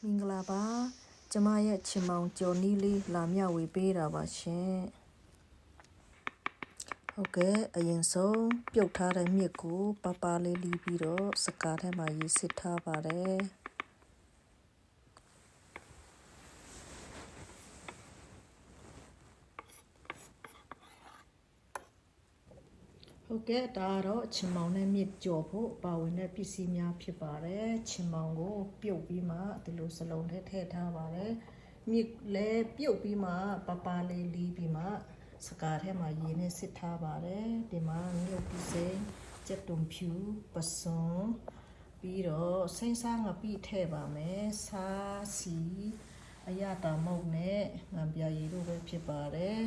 မင်္ဂလာပါကျမရဲ့ချင်မောင်ကျော်နီးလေးလာမျှဝေပေးတာပါရှင်ဟုတ်ကဲ့အရင်ဆုံးပြုတ်ထားတဲ့မြစ်ကိုပပလေးလီးပြီးတော့စကားထဲမှာရေးစစ်ထားပါတယ်ဟုတ်ကဲ့ဒါတော့ချင်မောင်နဲ့မြစ်ကြော်ဖို့ပါဝင်တဲ့ပစ္စည်းများဖြစ်ပါတယ်ချင်မောင်ကိုပြုတ်ပြီးမှဒီလိုစလုံးထဲထည့်ထားပါတယ်မြစ်လည်းပြုတ်ပြီးမှပပလေးလီးပြီးမှစကားထဲမှာရေးနဲ့စစ်ထားပါတယ်ဒီမှာမြုပ်ပြီးစိမ်းကြက်တုံဖြူပစွန်ပြီးတော့စိမ့်စားငပိထည့်ပါမယ်စားစီအရတာမုတ်နဲ့ငံပြရည်တို့ပဲဖြစ်ပါတယ်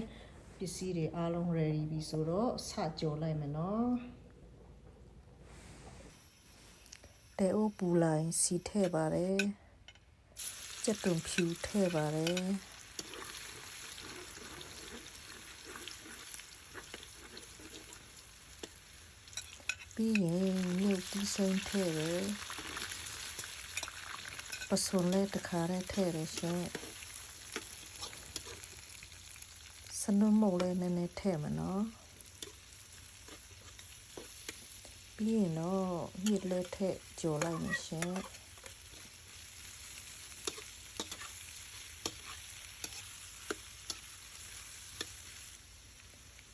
ပစ္စည်းတွေအားလုံး ready ပြီဆိုတော့စကြော်လိုက်မယ်နော်တဲအိုပူလိုက်စီထည့်ပါတယ်ကြက်တုံဖြူထည့်ပါတယ်ပြီးရင်မြုပ်ပြီးစိမ်းထည့်တယ်ပစွန်လည်းတစ်ခါတည်းထည့်တယ်ရှင်စနုံးမုတ်လည်းနည်းနည်းထည့်မယ်နော်ပြီးရင်တော့မြစ်လည်းထည့်ကြော်လိုက်မယ်ရှင်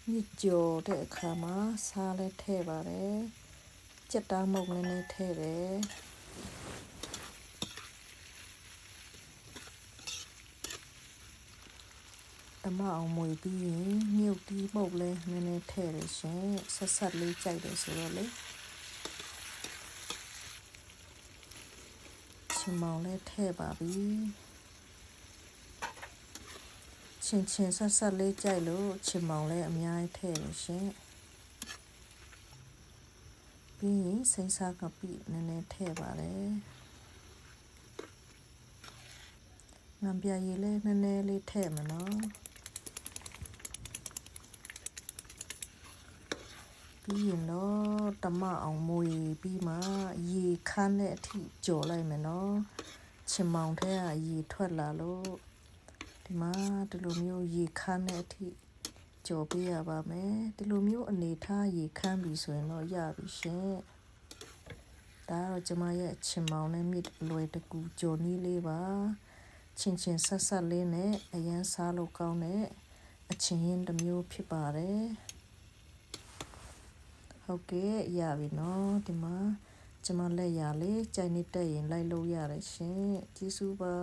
မြစ်ကြော်တဲ့အခါမှာစားလည်းထည့်ပါတယ်ကြက်သားမုတ်လည်းနည်းထည့်တယ်တမအောင်မွေပြီးရင်မြုပ်တီးမုတ်လည်းနည်းနည်းထည့်ရရှင်ဆက်ဆက်လေးကြိုက်တယ်ဆိုတော့လေချင်မောင်လည်းထည့်ပါပြီချင်းဆက်ဆက်လေးကြိုက်လို့ချင်မောင်လည်းအများကြီးထည့်ရရှင်ပြီးရင်စိမ့်စားကပိနည်းနည်းထည့်ပါတယ်ငံပြရည်လည်းနည်းနည်းလေးထည့်မယ်နော်ပြီးရင်တော့တမအောင်မွေပြီးမှရေခမ်းတဲ့အထိကြော်လိုက်မယ်နော်ချင်မောင်ထဲကရေထွက်လာလို့ဒီမှာဒီလိုမျိုးရေခမ်းတဲ့အထိကြော်ပေးရပါမယ်ဒီလိုမျိုးအနေထားရေခမ်းပြီဆိုရင်တော့ရပြီရှင်ဒါတော့ကျမရဲ့ချင်မောင်နဲ့မြစ်လွယ်တကူကြော်နီးလေးပါချင်းဆက်ဆက်လေးနဲ့အရန်စားလို့ကောင်းတဲ့အချင်းရင်တစ်မျိုးဖြစ်ပါတယ်ဟုတ်ကဲ့ရပြီနော်ဒီမှာကျမလက်ရလေးကြိုက်နေတက်ရင်လိုက်လို့ရတယ်ရှင်ကျေးဇူးပါ